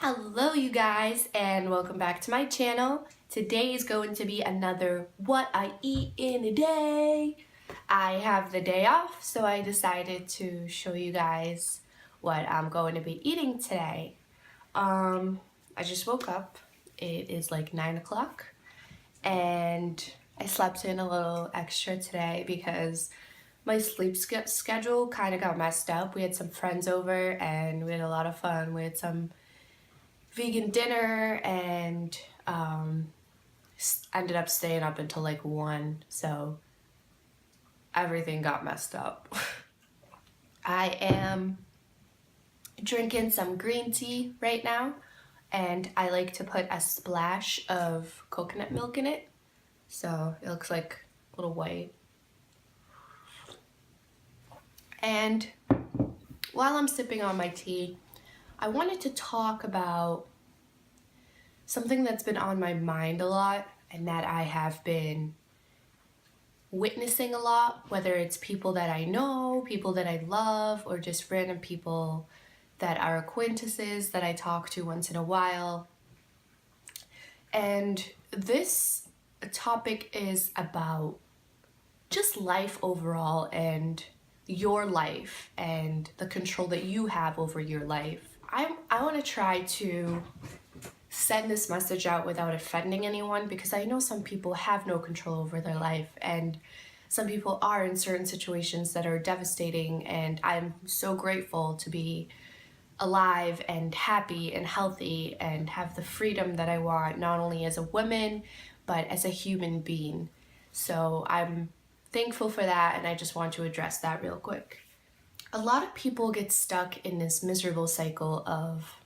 Hello you guys and welcome back to my channel. Today is going to be another what I eat in a day. I have the day off, so I decided to show you guys what I'm going to be eating today. I just woke up. It is like 9 o'clock and I slept in a little extra today because my sleep schedule kind of got messed up. We had some friends over and we had a lot of fun. We had some vegan dinner and ended up staying up until like 1, so everything got messed up. I am drinking some green tea right now, and I like to put a splash of coconut milk in it, so it looks like a little white. And while I'm sipping on my tea, I wanted to talk about something that's been on my mind a lot and that I have been witnessing a lot, whether it's people that I know, people that I love, or just random people that are acquaintances that I talk to once in a while. And this topic is about just life overall and your life and the control that you have over your life. I want to try to send this message out without offending anyone, because I know some people have no control over their life and some people are in certain situations that are devastating, and I'm so grateful to be alive and happy and healthy and have the freedom that I want, not only as a woman but as a human being. So I'm thankful for that, and I just want to address that real quick. A lot of people get stuck in this miserable cycle of,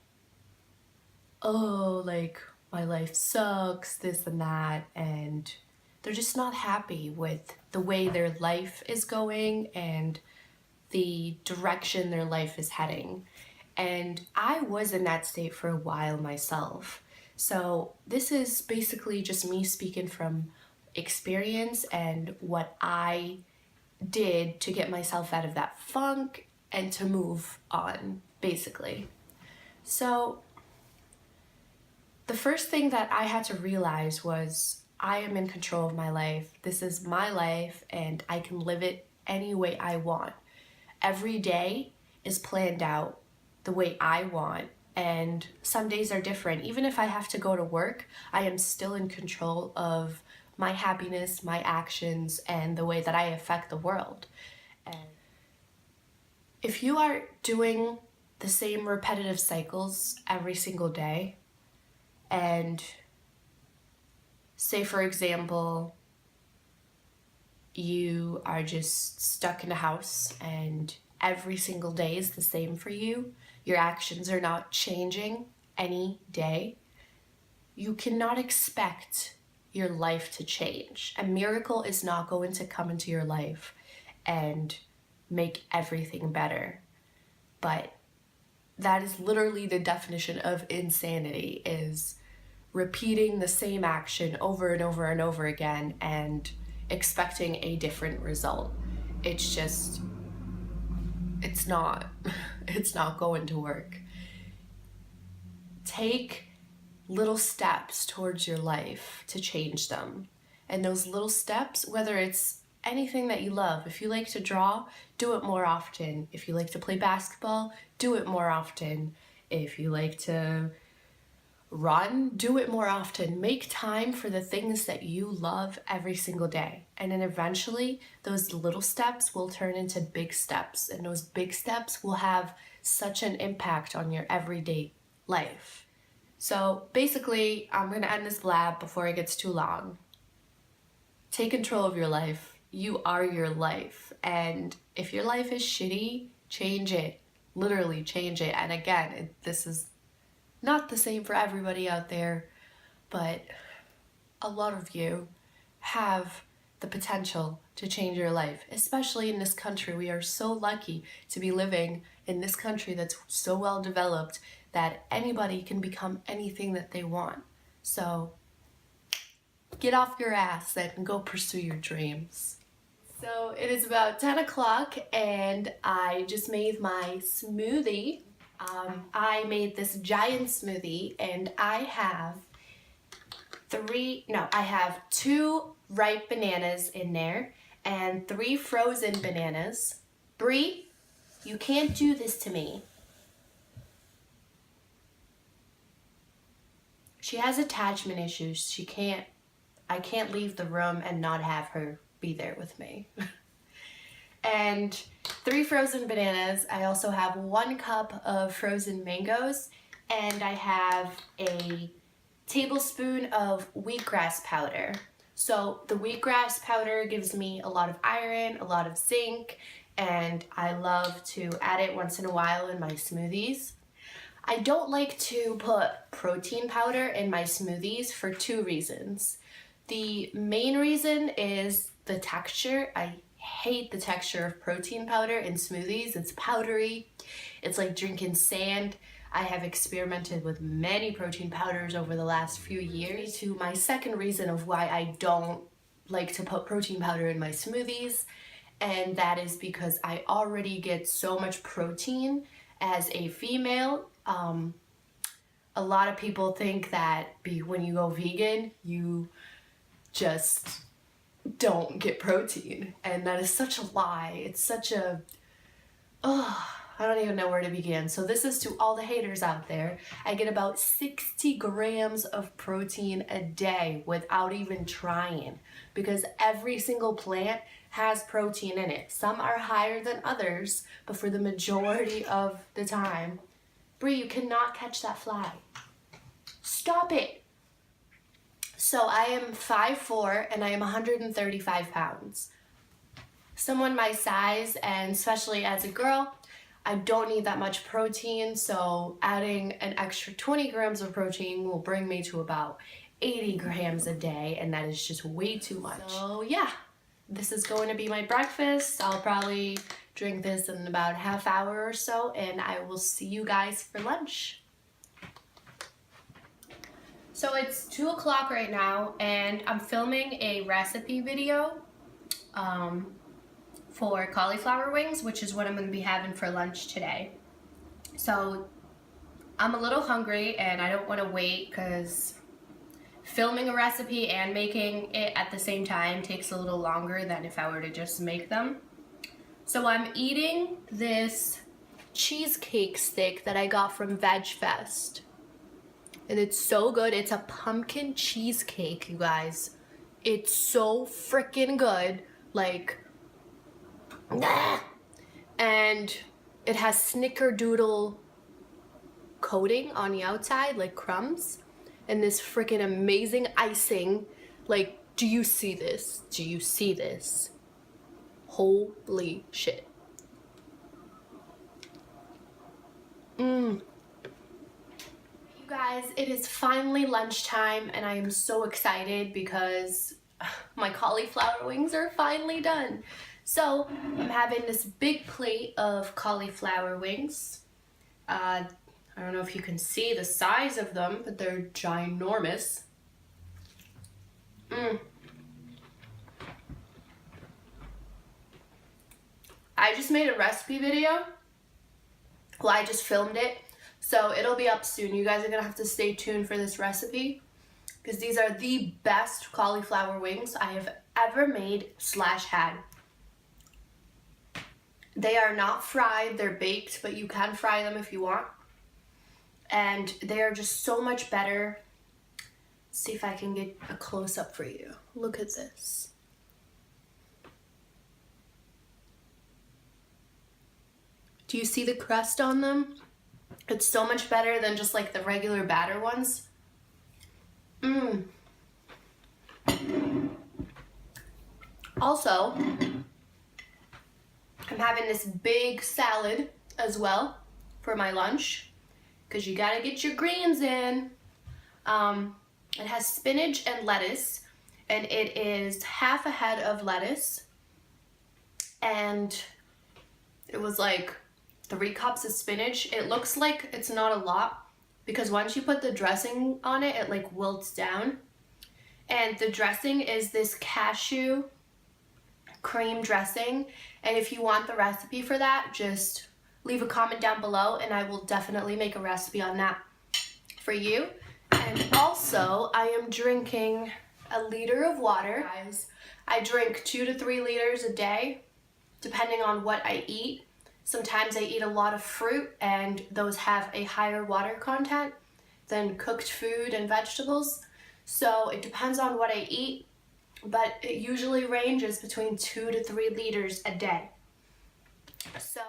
oh, like, my life sucks, this and that, and they're just not happy with the way their life is going and the direction their life is heading. And I was in that state for a while myself. So this is basically just me speaking from experience and what I did to get myself out of that funk and to move on, basically. So the first thing that I had to realize was I am in control of my life. This is my life and I can live it any way I want. Every day is planned out the way I want, and some days are different. Even if I have to go to work, I am still in control of my happiness, my actions, and the way that I affect the world. And if you are doing the same repetitive cycles every single day, and say for example, you are just stuck in a house and every single day is the same for you, your actions are not changing any day, you cannot expect your life to change. A miracle is not going to come into your life and make everything better. But that is literally the definition of insanity, is repeating the same action over and over and over again and expecting a different result. It's just, it's not going to work. Take little steps towards your life to change them. And those little steps, whether it's anything that you love, if you like to draw, do it more often. If you like to play basketball, do it more often. If you like to run, do it more often. Make time for the things that you love every single day. And then eventually those little steps will turn into big steps, and those big steps will have such an impact on your everyday life. So basically, I'm going to end this blab before it gets too long. Take control of your life. You are your life. And if your life is shitty, change it. Literally change it. And again, this is not the same for everybody out there, but a lot of you have the potential to change your life, especially in this country. We are so lucky to be living in this country that's so well developed that anybody can become anything that they want. So get off your ass and go pursue your dreams. So it is about 10 o'clock and I just made my smoothie. I made this giant smoothie and I have two ripe bananas in there and 3 frozen bananas. Brie, you can't do this to me. She has attachment issues. I can't leave the room and not have her be there with me. And 3 frozen bananas. I also have 1 cup of frozen mangoes, and I have a tablespoon of wheatgrass powder. So the wheatgrass powder gives me a lot of iron, a lot of zinc, and I love to add it once in a while in my smoothies. I don't like to put protein powder in my smoothies for 2 reasons. The main reason is the texture. I hate the texture of protein powder in smoothies. It's powdery. It's like drinking sand. I have experimented with many protein powders over the last few years. To my second reason of why I don't like to put protein powder in my smoothies, and that is because I already get so much protein as a female. A lot of people think that when you go vegan, you just don't get protein, and that is such a lie. It's such a, I don't even know where to begin. So this is to all the haters out there. I get about 60 grams of protein a day without even trying, because every single plant has protein in it. Some are higher than others, but for the majority of the time, Brie, you cannot catch that fly. Stop it. So I am 5'4" and I am 135 pounds. Someone my size, and especially as a girl, I don't need that much protein, so adding an extra 20 grams of protein will bring me to about 80 grams a day, and that is just way too much. So yeah, this is going to be my breakfast. I'll probably drink this in about a half hour or so, and I will see you guys for lunch. So it's 2 o'clock right now, and I'm filming a recipe video for cauliflower wings, which is what I'm going to be having for lunch today. So I'm a little hungry, and I don't want to wait because filming a recipe and making it at the same time takes a little longer than if I were to just make them. So I'm eating this cheesecake stick that I got from Veg Fest. And it's so good. It's a pumpkin cheesecake, you guys. It's so freaking good. Like, and it has snickerdoodle coating on the outside, like crumbs. And this freaking amazing icing. Like, do you see this? Do you see this? Holy shit. Guys, it is finally lunchtime, and I am so excited because my cauliflower wings are finally done. So I'm having this big plate of cauliflower wings. I don't know if you can see the size of them, but they're ginormous. I just made a recipe video. Well, I just filmed it. So it'll be up soon. You guys are gonna have to stay tuned for this recipe, because these are the best cauliflower wings I have ever made / had. They are not fried, they're baked, but you can fry them if you want. And they are just so much better. Let's see if I can get a close-up for you. Look at this. Do you see the crust on them? It's so much better than just like the regular batter ones. Also, I'm having this big salad as well for my lunch, because you gotta get your greens in. It has spinach and lettuce, and it is half a head of lettuce, and it was like 3 cups of spinach. It looks like it's not a lot, because once you put the dressing on it, it like wilts down. And the dressing is this cashew cream dressing, and if you want the recipe for that, just leave a comment down below and I will definitely make a recipe on that for you. And also, I am drinking a liter of water. Guys, I drink 2 to 3 liters a day, depending on what I eat. Sometimes I eat a lot of fruit and those have a higher water content than cooked food and vegetables. So it depends on what I eat, but it usually ranges between 2 to 3 liters a day. So